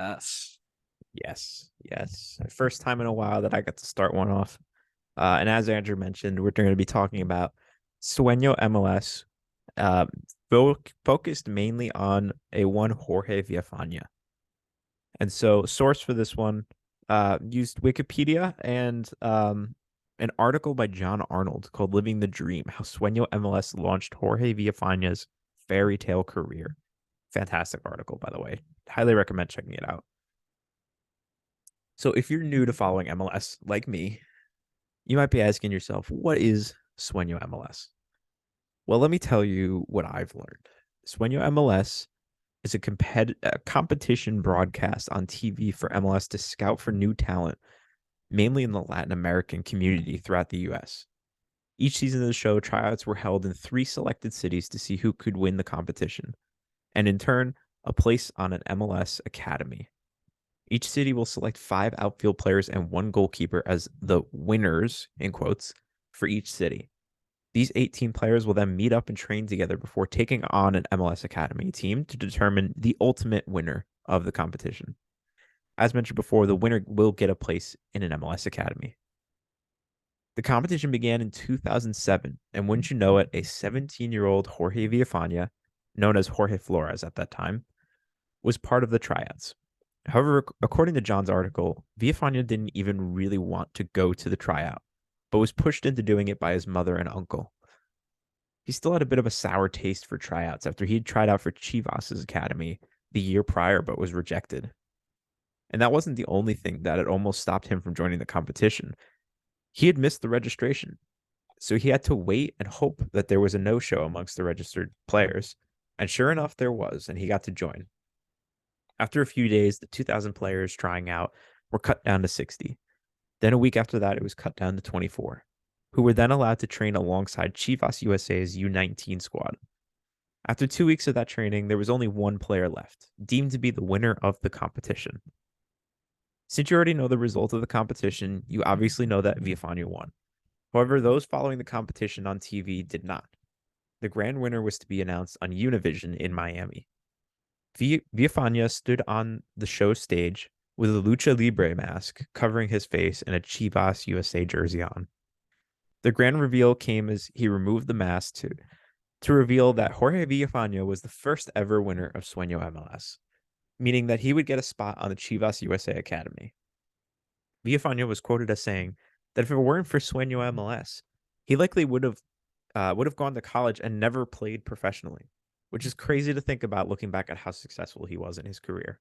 Yes. Yes. First time in a while that I got to start one off. And as Andrew mentioned, we're going to be talking about Sueño MLS, uh, focused mainly on a one Jorge Villafana. And so, source for this one used Wikipedia and an article by John Arnold called Living the Dream: How Sueño MLS Launched Jorge Villafana's Fairy Tale Career. Fantastic article, by the way. Highly recommend checking it out. So, if you're new to following MLS like me, you might be asking yourself, what is Sueño MLS? Well, let me tell you what I've learned. Sueño MLS is a competition broadcast on TV for MLS to scout for new talent, mainly in the Latin American community throughout the US. Each season of the show, tryouts were held in 3 selected cities to see who could win the competition, and in turn, a place on an MLS academy. Each city will select 5 outfield players and 1 goalkeeper as the winners, in quotes, for each city. These 18 players will then meet up and train together before taking on an MLS Academy team to determine the ultimate winner of the competition. As mentioned before, the winner will get a place in an MLS Academy. The competition began in 2007, and wouldn't you know it, a 17-year-old Jorge Villafana, known as Jorge Flores at that time, was part of the tryouts. However, according to John's article, Villafana didn't even really want to go to the tryout, but was pushed into doing it by his mother and uncle. He still had a bit of a sour taste for tryouts after he'd tried out for Chivas' academy the year prior but was rejected. And that wasn't the only thing that had almost stopped him from joining the competition. He had missed the registration, so he had to wait and hope that there was a no-show amongst the registered players. And sure enough, there was, and he got to join. After a few days, the 2,000 players trying out were cut down to 60. Then a week after that, it was cut down to 24, who were then allowed to train alongside Chivas USA's U19 squad. After 2 weeks of that training, there was only one player left, deemed to be the winner of the competition. Since you already know the result of the competition, you obviously know that Villafana won. However, those following the competition on TV did not. The grand winner was to be announced on Univision in Miami. Villafana stood on the show stage with a lucha libre mask covering his face and a Chivas USA jersey on. The grand reveal came as he removed the mask to reveal that Jorge Villafana was the first ever winner of Sueño MLS, meaning that he would get a spot on the Chivas USA Academy. Villafana was quoted as saying that if it weren't for Sueño MLS, he likely would have gone to college and never played professionally, which is crazy to think about looking back at how successful he was in his career.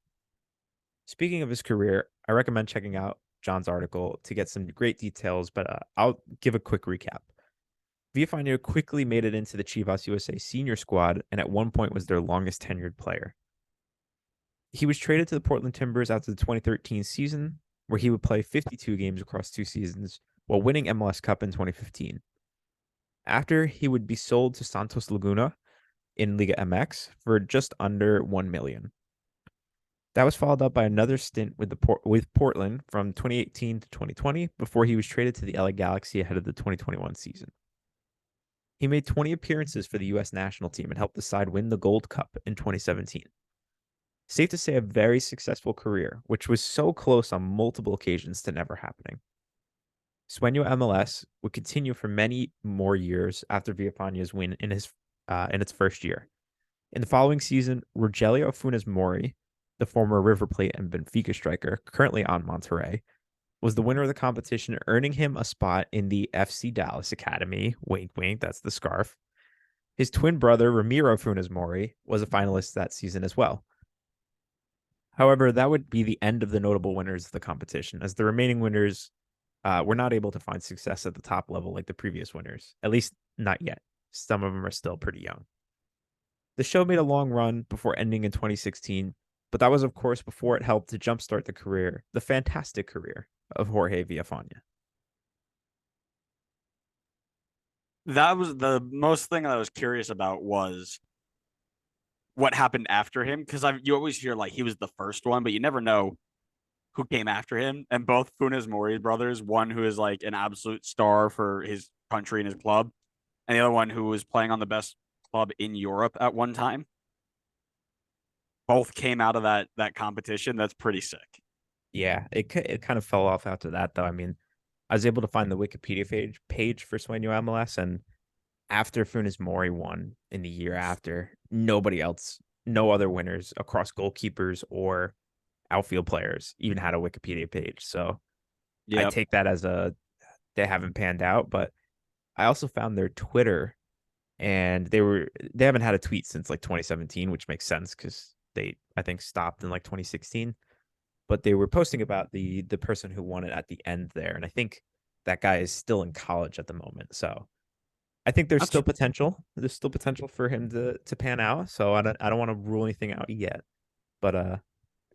Speaking of his career, I recommend checking out John's article to get some great details, but I'll give a quick recap. Villafana quickly made it into the Chivas USA senior squad and at one point was their longest tenured player. He was traded to the Portland Timbers after the 2013 season, where he would play 52 games across 2 seasons while winning MLS Cup in 2015. After, he would be sold to Santos Laguna in Liga MX for just under 1 million. That was followed up by another stint with Portland from 2018 to 2020 before he was traded to the LA Galaxy ahead of the 2021 season. He made 20 appearances for the US national team and helped the side win the Gold Cup in 2017. Safe to say, a very successful career, which was so close on multiple occasions to never happening. Sueño MLS would continue for many more years after Villafana's win in its first year. In the following season, Rogelio Funes Mori, the former River Plate and Benfica striker, currently on Monterrey, was the winner of the competition, earning him a spot in the FC Dallas Academy. Wink, wink, that's the scarf. His twin brother, Ramiro Funes Mori, was a finalist that season as well. However, that would be the end of the notable winners of the competition, as the remaining winners were not able to find success at the top level like the previous winners, at least not yet. Some of them are still pretty young. The show made a long run before ending in 2016, but that was, of course, before it helped to jumpstart the fantastic career of Jorge Villafana. That was the most thing I was curious about was what happened after him because you always hear like he was the first one, but you never know who came after him. And both Funes Mori brothers, one who is like an absolute star for his country and his club, and the other one who was playing on the best club in Europe at one time, both came out of that competition. That's pretty sick. Yeah, it kind of fell off after that though. I mean, I was able to find the Wikipedia page for Sueño MLS, and after Funes Mori won in the year after, nobody else, no other winners across goalkeepers or outfield players even had a Wikipedia page. So I Yep. take that as a they haven't panned out. But I also found their Twitter, and they haven't had a tweet since like 2017, which makes sense because they I think stopped in like 2016. But they were posting about the person who won it at the end there, and I think that guy is still in college at the moment. So I think there's That's still potential. There's still potential for him to pan out. So I don't want to rule anything out yet. But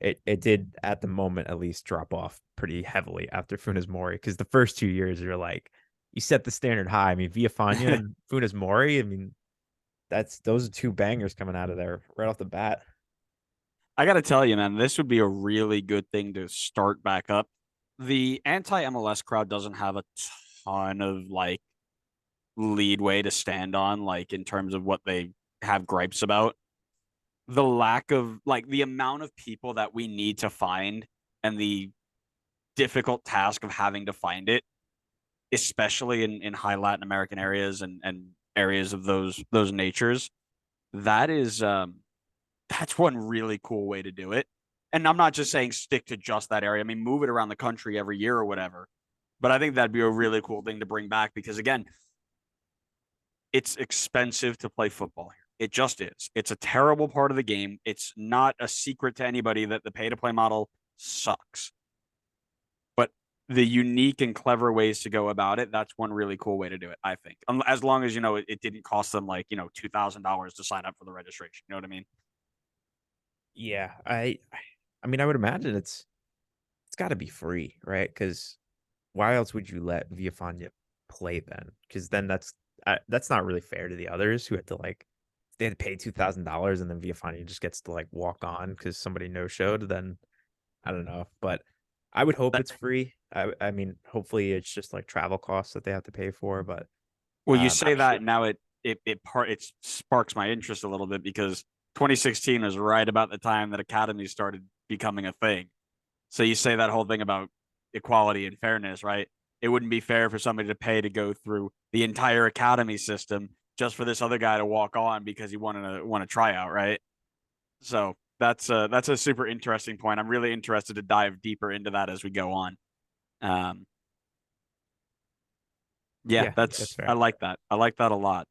it did at the moment at least drop off pretty heavily after Funes Mori, because the first 2 years you're like you set the standard high. I mean, Villafana and Funes Mori. I mean, that's those are two bangers coming out of there right off the bat. I got to tell you, man, this would be a really good thing to start back up. The anti MLS crowd doesn't have a ton of like leadway to stand on, like in terms of what they have gripes about. The lack of like the amount of people that we need to find and the difficult task of having to find it, especially in high Latin American areas and areas of those natures, that is that's one really cool way to do it. And I'm not just saying stick to just that area. I mean, move it around the country every year or whatever. But I think that'd be a really cool thing to bring back because again, it's expensive to play football here. It just is. It's a terrible part of the game. It's not a secret to anybody that the pay to play model sucks. But the unique and clever ways to go about it, that's one really cool way to do it, I think. As long as, it didn't cost them like, $2,000 to sign up for the registration. You know what I mean? Yeah, I mean, I would imagine it's got to be free, right? Because why else would you let Villafana play then? Because then that's not really fair to the others who had to like they had to pay $2,000 and then Villafana just gets to like walk on because somebody no showed. Then I don't know, but I would hope That, it's free. I mean, hopefully it's just like travel costs that they have to pay for. But well, you say that obviously, and now it sparks my interest a little bit because 2016 was right about the time that academies started becoming a thing. So you say that whole thing about equality and fairness, right? It wouldn't be fair for somebody to pay to go through the entire academy system just for this other guy to walk on because he wanted to want to try out, right? So that's a super interesting point. I'm really interested to dive deeper into that as we go on. Um, yeah, yeah, that's I fair. like that. I like that a lot.